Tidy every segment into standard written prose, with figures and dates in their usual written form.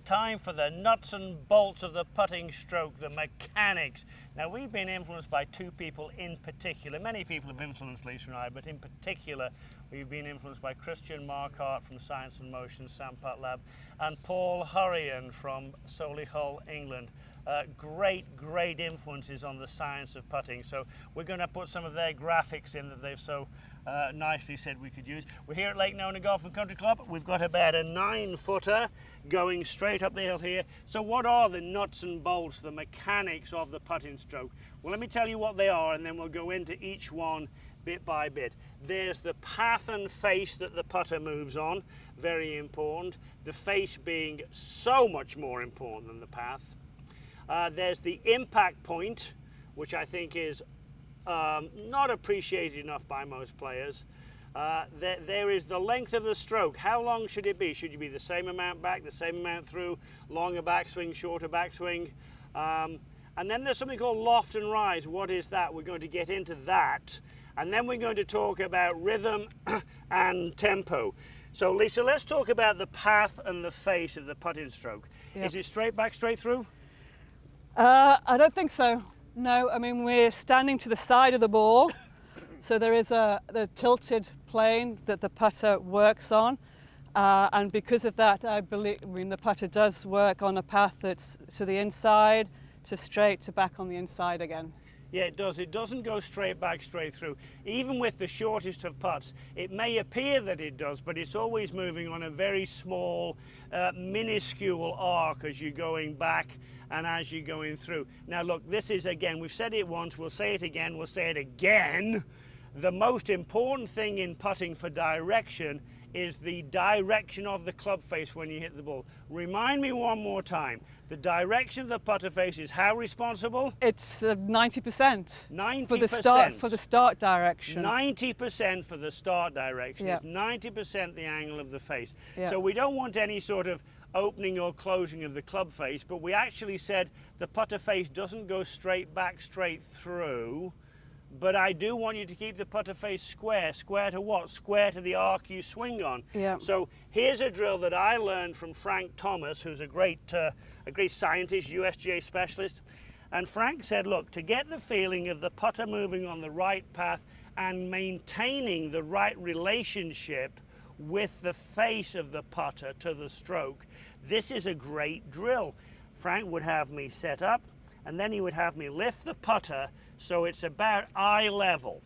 time for the nuts and bolts of the putting stroke, the mechanics. Now, we've been influenced by two people in particular. Many people have influenced Lisa and I, but in particular, we've been influenced by Christian Marquardt from Science and Motion, Sam Putt Lab, and Paul Hurrian from Solihull, England. Great influences on the science of putting. So we're going to put some of their graphics in that they've so nicely said we could use. We're here at Lake Nona Golf and Country Club. We've got about a 9-footer going straight up the hill here. So what are the nuts and bolts, the mechanics of the putting stroke? Well, let me tell you what they are, and then we'll go into each one bit by bit. There's the path and face that the putter moves on, very important. The face being so much more important than the path. There's the impact point, which I think is not appreciated enough by most players. There is the length of the stroke. How long should it be? Should you be the same amount back, the same amount through, longer backswing, shorter backswing? And then there's something called loft and rise. What is that? We're going to get into that. And then we're going to talk about rhythm and tempo. So Lisa, let's talk about the path and the face of the putting stroke. Yep. Is it straight back, straight through? I don't think so. No, I mean, we're standing to the side of the ball, so there is the tilted plane that the putter works on, and because of that, I mean, the putter does work on a path that's to the inside, to straight, to back on the inside again. Yeah, it does. It doesn't go straight back, straight through. Even with the shortest of putts, it may appear that it does, but it's always moving on a very small, minuscule arc as you're going back and as you're going through. Now look, this is, again, we've said it once, we'll say it again, we'll say it again. The most important thing in putting for direction is the direction of the club face when you hit the ball. Remind me one more time. The direction of the putter face is how responsible? It's 90%. 90%. For the start direction. 90% for the start direction. Yep. It's 90% the angle of the face. Yep. So we don't want any sort of opening or closing of the club face, but we actually said the putter face doesn't go straight back, straight through. But I do want you to keep the putter face square. Square to what? Square to the arc you swing on. Yeah. So here's a drill that I learned from Frank Thomas, who's a great scientist, USGA specialist. And Frank said, look, to get the feeling of the putter moving on the right path and maintaining the right relationship with the face of the putter to the stroke, this is a great drill. Frank would have me set up, and then he would have me lift the putter so it's about eye level.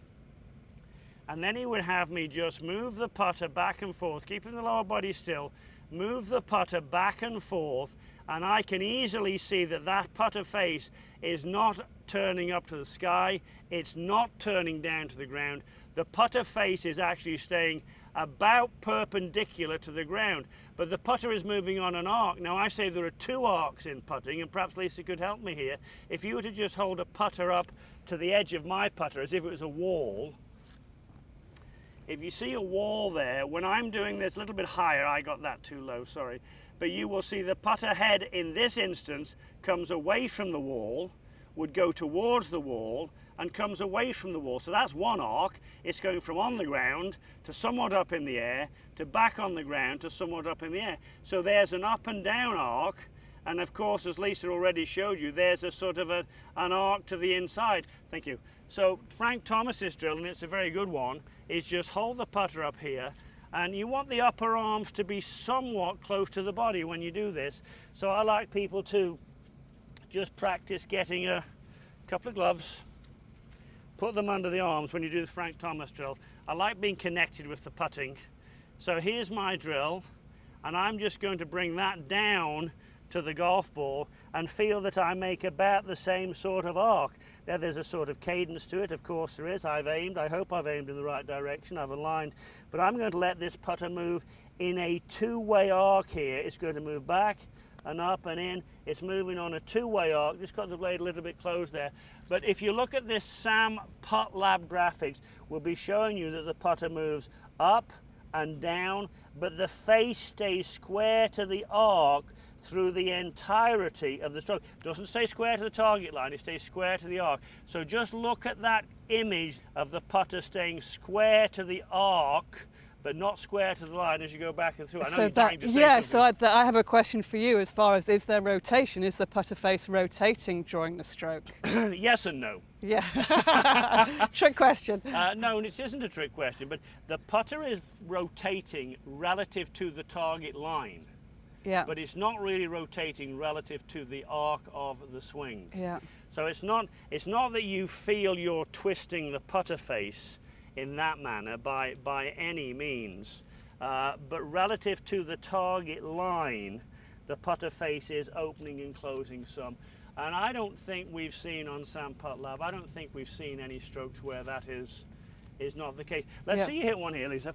And then he would have me just move the putter back and forth, keeping the lower body still, move the putter back and forth, and I can easily see that that putter face is not turning up to the sky, it's not turning down to the ground. The putter face is actually staying about perpendicular to the ground, but the putter is moving on an arc. Now I say there are two arcs in putting, and perhaps Lisa could help me here. If you were to just hold a putter up to the edge of my putter as if it was a wall, if you see a wall there, when I'm doing this a little bit higher, I got that too low, sorry, but you will see the putter head in this instance comes away from the wall, would go towards the wall, and comes away from the wall. So that's one arc. It's going from on the ground to somewhat up in the air, to back on the ground to somewhat up in the air. So there's an up and down arc, and of course, as Lisa already showed you, there's a sort of an arc to the inside. Thank you. So Frank Thomas's drill, and it's a very good one, is just hold the putter up here, and you want the upper arms to be somewhat close to the body when you do this. So I like people to just practice getting a couple of gloves, put them under the arms when you do the Frank Thomas drill. I like being connected with the putting. So here's my drill, and I'm just going to bring that down to the golf ball and feel that I make about the same sort of arc. Now there's a sort of cadence to it, of course there is. I've aimed, I hope I've aimed in the right direction, I've aligned, but I'm going to let this putter move in a two-way arc here. It's going to move back and up and in. It's moving on a two-way arc. Just got the blade a little bit closed there. But if you look at this Sam Putt Lab graphics, we'll be showing you that the putter moves up and down, but the face stays square to the arc through the entirety of the stroke. It doesn't stay square to the target line, it stays square to the arc. So just look at that image of the putter staying square to the arc but not square to the line as you go back and through. I know So you're dying that, to say yeah, something. so I have a question for you as far as, is there rotation? Is the putter face rotating during the stroke? Yes and no. Yeah. Trick question. No, and it isn't a trick question, but the putter is rotating relative to the target line, Yeah. but it's not really rotating relative to the arc of the swing. Yeah. So it's not that you feel you're twisting the putter face in that manner by any means, but relative to the target line, the putter face is opening and closing some. And I don't think we've seen on Sam Putt Lab, I don't think we've seen any strokes where that is not the case. Let's see you hit one here, Lisa.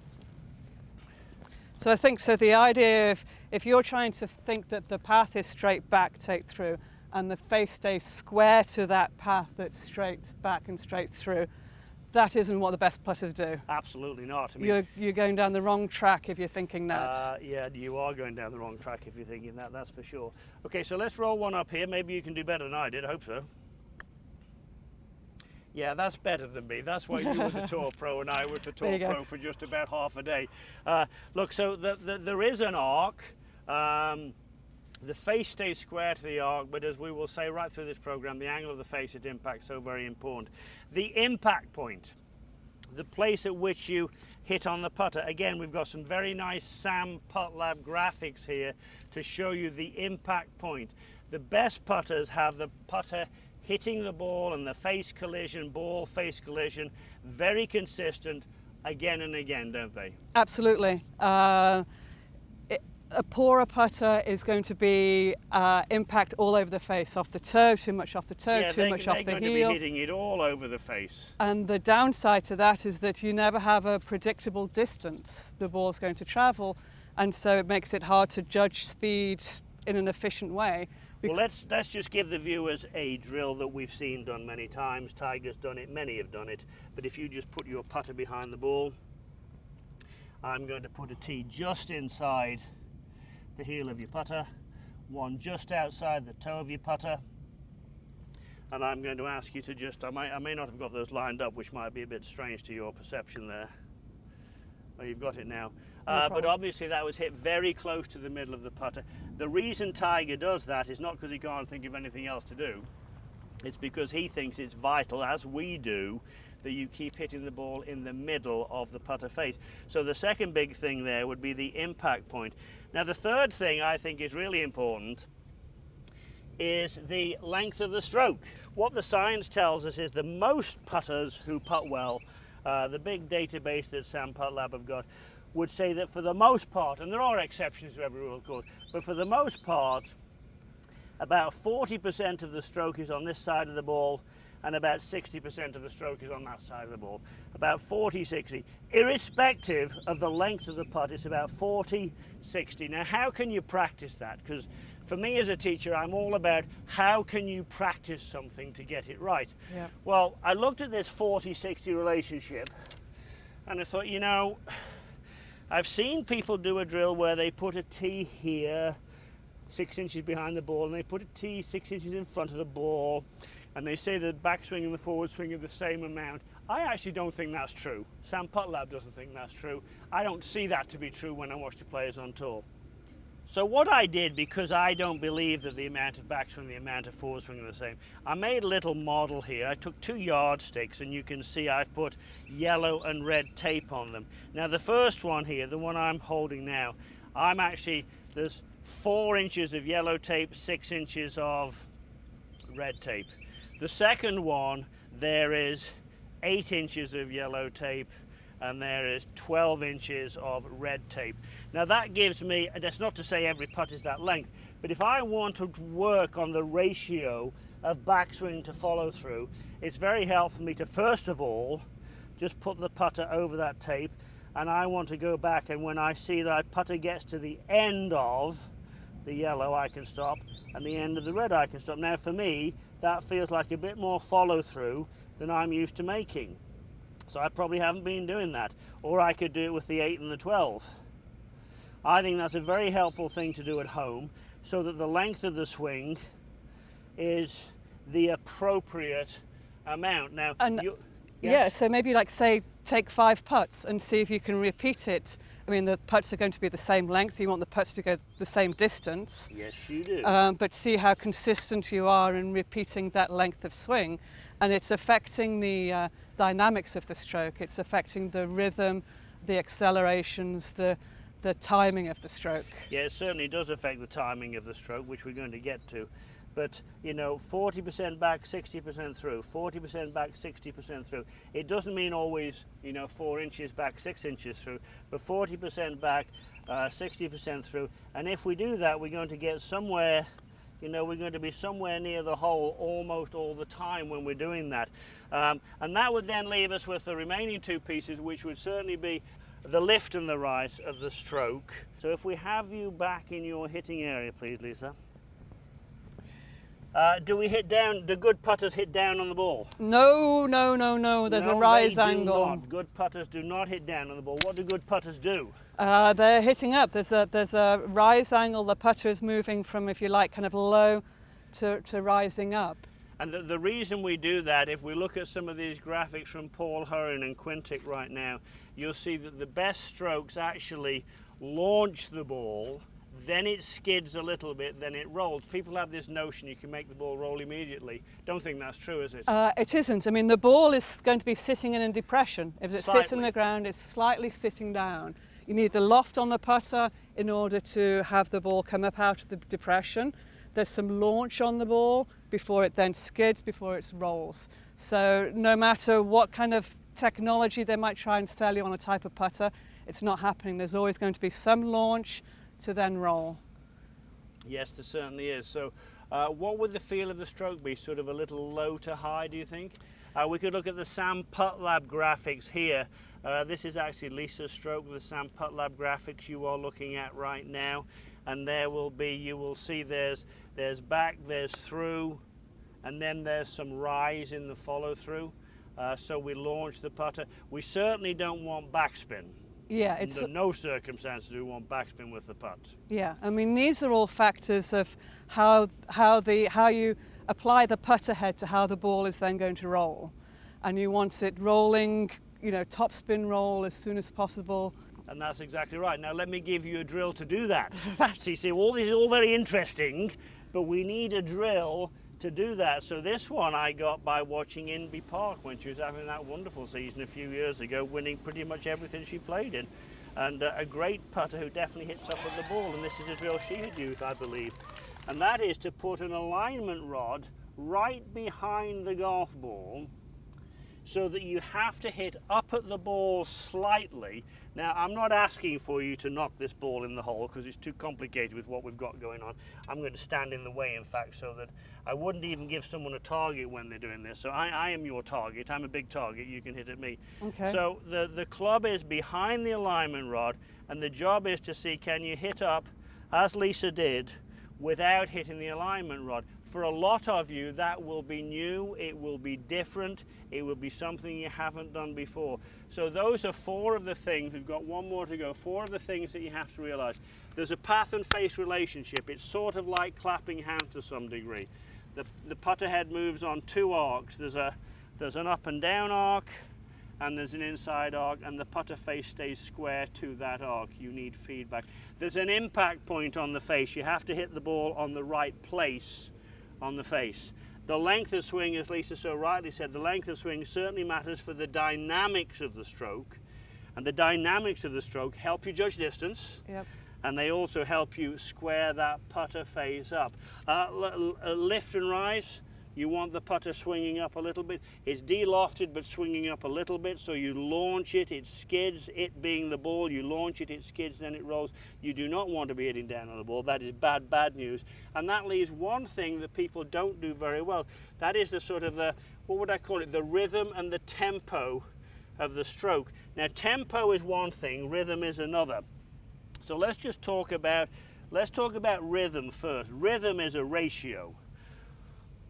So I think, so the idea of, if you're trying to think that the path is straight back, take through, and the face stays square to that path that's straight back and straight through, that isn't what the best putters do. Absolutely not. I mean, You're going down the wrong track if you're thinking that. yeah, you are going down the wrong track if you're thinking that, that's for sure. Okay, so let's roll one up here. Maybe you can do better than I did, I hope so. Yeah, that's better than me. That's why you were the tour pro and I was the tour pro for just about half a day. Look, so there is an arc. The face stays square to the arc, but as we will say right through this program, the angle of the face at impact is so very important. The impact point, the place at which you hit on the putter. Again, we've got some very nice Sam Putt Lab graphics here to show you the impact point. The best putters have the putter hitting the ball and the face collision, ball face collision, very consistent again and again, don't they? Absolutely. A poorer putter is going to be impact all over the face, off the toe, too much off the toe, Yeah, too much off the they're going heel. to be hitting it all over the face. And the downside to that is that you never have a predictable distance the ball's going to travel, and so it makes it hard to judge speed in an efficient way. Well, let's just give the viewers a drill that we've seen done many times. Tiger's done it, many have done it, but if you just put your putter behind the ball, I'm going to put a tee just inside the heel of your putter, one just outside the toe of your putter, and I'm going to ask you to just, I may not have got those lined up, which might be a bit strange to your perception there. Well, you've got it now. But obviously that was hit very close to the middle of the putter. The reason Tiger does that is not because he can't think of anything else to do. It's because he thinks it's vital, as we do, that you keep hitting the ball in the middle of the putter face. So the second big thing there would be the impact point. Now the third thing I think is really important is the length of the stroke. What the science tells us is the most putters who putt well, the big database that Sam Putt Lab have got, would say that for the most part, and there are exceptions to every rule of course, but for the most part, about 40% of the stroke is on this side of the ball and about 60% of the stroke is on that side of the ball. About 40-60. Irrespective of the length of the putt, it's about 40-60. Now, how can you practice that? Because for me as a teacher, I'm all about how can you practice something to get it right. Yeah. Well, I looked at this 40-60 relationship and I thought, you know, I've seen people do a drill where they put a tee here, 6 inches behind the ball, and they put a tee 6 inches in front of the ball, and they say the backswing and the forward swing are the same amount. I actually don't think that's true. Sam Putt Lab doesn't think that's true. I don't see that to be true when I watch the players on tour. So what I did, because I don't believe that the amount of backswing and the amount of forward swing are the same, I made a little model here. I took 2 yardsticks, and you can see I've put yellow and red tape on them. Now the first one here, the one I'm holding now, there's 4 inches of yellow tape, 6 inches of red tape. The second one, there is 8 inches of yellow tape and there is 12 inches of red tape. Now that gives me, that's not to say every putt is that length, but if I want to work on the ratio of backswing to follow through, it's very helpful for me to first of all just put the putter over that tape, and I want to go back, and when I see that putter gets to the end of the yellow, I can stop, and the end of the red I can stop. Now for me, that feels like a bit more follow through than I'm used to making. So I probably haven't been doing that. Or I could do it with the 8 and the 12. I think that's a very helpful thing to do at home, so that the length of the swing is the appropriate amount. Now, And yeah, so maybe like say take 5 putts and see if you can repeat it. I mean, the putts are going to be the same length. You want the putts to go the same distance. Yes, you do. But see how consistent you are in repeating that length of swing. And it's affecting the dynamics of the stroke. It's affecting the rhythm, the accelerations, the timing of the stroke. Yeah, it certainly does affect the timing of the stroke, which we're going to get to. But, you know, 40% back, 60% through, 40% back, 60% through. It doesn't mean always, you know, 4 inches back, 6 inches through, but 40% back, 60% through. And if we do that, we're going to get somewhere, you know, we're going to be somewhere near the hole almost all the time when we're doing that. And that would then leave us with the remaining 2 pieces, which would certainly be the lift and the rise of the stroke. So if we have you back in your hitting area, please, Lisa. Do we hit down? Do good putters hit down on the ball? No, no, no, no. There's a rise angle. Not. Good putters do not hit down on the ball. What do good putters do? They're hitting up. There's a rise angle. The putter is moving from, if you like, kind of low to rising up. And the reason we do that, if we look at some of these graphics from Paul Hurren and Quintic right now, you'll see that the best strokes actually launch the ball, then it skids a little bit, then it rolls. People have this notion you can make the ball roll immediately. Don't think that's true, is it? It isn't. I mean, the ball is going to be sitting in a depression. If it sits in the ground, it's slightly sitting down. You need the loft on the putter in order to have the ball come up out of the depression. There's some launch on the ball before it then skids, before it rolls. So no matter what kind of technology they might try and sell you on a type of putter, it's not happening. There's always going to be some launch to then roll. Yes, there certainly is. So what would the feel of the stroke be? Sort of a little low to high, do you think? We could look at the Sam Putt Lab graphics here. This is actually Lisa's stroke, the Sam Putt Lab graphics you are looking at right now. And there will be, you will see there's back, there's through, and then there's some rise in the follow through. So we launch the putter. We certainly don't want backspin. Yeah, it's under no circumstances do we want backspin with the putt. Yeah, I mean, these are all factors of how you apply the putter head to how the ball is then going to roll. And you want it rolling, you know, topspin roll as soon as possible. And that's exactly right. Now let me give you a drill to do that. So you see, all this is all very interesting, but we need a drill to do that. So this one I got by watching Inby Park when she was having that wonderful season a few years ago, winning pretty much everything she played in. And a great putter who definitely hits up at the ball, and this is a drill she had used, I believe. And that is to put an alignment rod right behind the golf ball so that you have to hit up at the ball slightly. Now, I'm not asking for you to knock this ball in the hole because it's too complicated with what we've got going on. I'm going to stand in the way, in fact, so that I wouldn't even give someone a target when they're doing this. So I am your target. I'm a big target. You can hit at me. Okay. So the club is behind the alignment rod, and the job is to see, can you hit up, as Lisa did, without hitting the alignment rod. For a lot of you, that will be new, it will be different, it will be something you haven't done before. So those are 4 of the things, we've got one more to go, 4 of the things that you have to realize. There's a path and face relationship. It's sort of like clapping hands to some degree. The putter head moves on 2 arcs. There's an up and down arc, and there's an inside arc, and the putter face stays square to that arc. You need feedback. There's an impact point on the face. You have to hit the ball on the right place on the face. The length of swing, as Lisa so rightly said, the length of swing certainly matters for the dynamics of the stroke, and the dynamics of the stroke help you judge distance. Yep. And they also help you square that putter face up. Lift and rise, you want the putter swinging up a little bit. It's de-lofted but swinging up a little bit, so you launch it, it skids, it being the ball, you launch it, it skids, then it rolls. You do not want to be hitting down on the ball. That is bad, bad news. And that leaves one thing that people don't do very well. That is the sort of the, what would I call it, the rhythm and the tempo of the stroke. Now tempo is one thing, rhythm is another. So let's just talk about rhythm first. Rhythm is a ratio.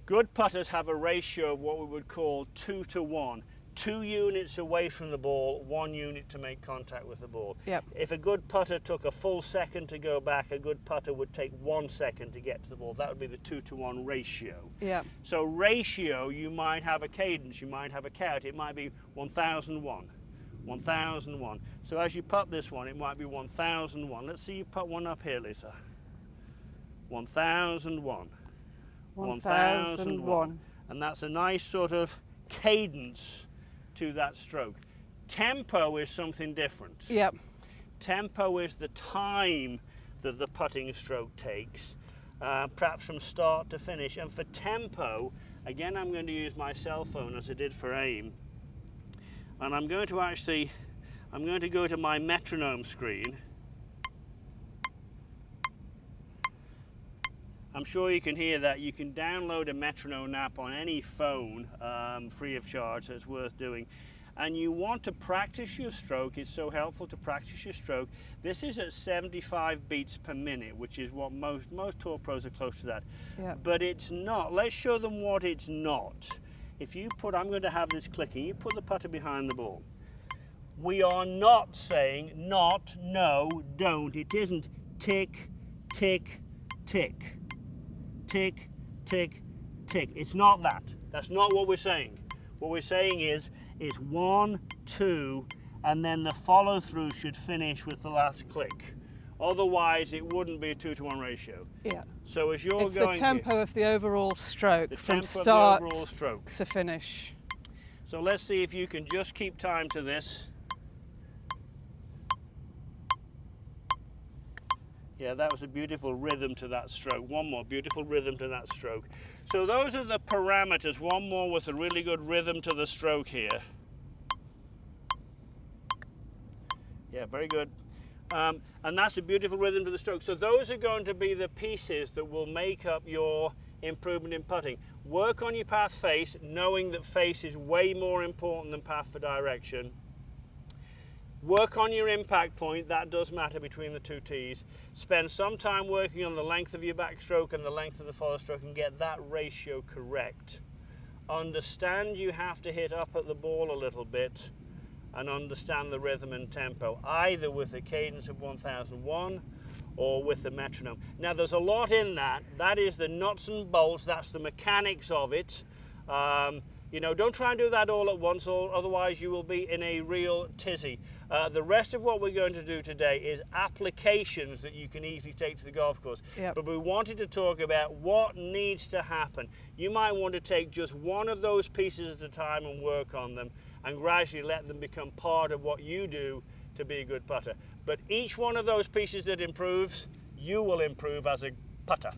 Good putters have a ratio of what we would call 2 to 1. 2 units away from the ball, 1 unit to make contact with the ball. Yep. If a good putter took a full second to go back, a good putter would take 1 second to get to the ball. That would be the 2 to 1 ratio. Yeah. So ratio, you might have a cadence, you might have a count. It might be 1001, 1001. So as you putt this one, it might be 1001. Let's see you putt one up here, Lisa. 1001. 1001. And that's a nice sort of cadence to that stroke. Tempo is something different. Yep. Tempo is the time that the putting stroke takes, perhaps from start to finish. And for tempo, again, I'm going to use my cell phone as I did for aim. And I'm going to go to my metronome screen. I'm sure you can hear that. You can download a metronome app on any phone free of charge, so it's worth doing. And you want to practice your stroke. It's so helpful to practice your stroke. This is at 75 beats per minute, which is what most tour pros are close to that. Yep. But it's not. Let's show them what it's not. If you put, I'm going to have this clicking, you put the putter behind the ball. We are not saying not, no, don't. It isn't tick, tick, tick. Tick, tick, tick. It's not that. That's not what we're saying. What we're saying is 1, 2, and then the follow through should finish with the last click. Otherwise, it wouldn't be a 2-to-1 ratio. Yeah. So as you're it's going, the tempo of the overall stroke from tempo of the start overall stroke to finish. So let's see if you can just keep time to this. Yeah, that was a beautiful rhythm to that stroke. One more, beautiful rhythm to that stroke. So those are the parameters. One more with a really good rhythm to the stroke here. Yeah, very good. And that's a beautiful rhythm to the stroke. So those are going to be the pieces that will make up your improvement in putting. Work on your path face, knowing that face is way more important than path for direction. Work on your impact point, that does matter between the two tees. Spend some time working on the length of your backstroke and the length of the follow stroke and get that ratio correct. Understand you have to hit up at the ball a little bit and understand the rhythm and tempo, either with the cadence of 1001 or with the metronome. Now there's a lot in that. That is the nuts and bolts, that's the mechanics of it. You know, don't try and do that all at once, or otherwise you will be in a real tizzy. The rest of what we're going to do today is applications that you can easily take to the golf course. Yep. But we wanted to talk about what needs to happen. You might want to take just one of those pieces at a time and work on them, and gradually let them become part of what you do to be a good putter. But each one of those pieces that improves, you will improve as a putter.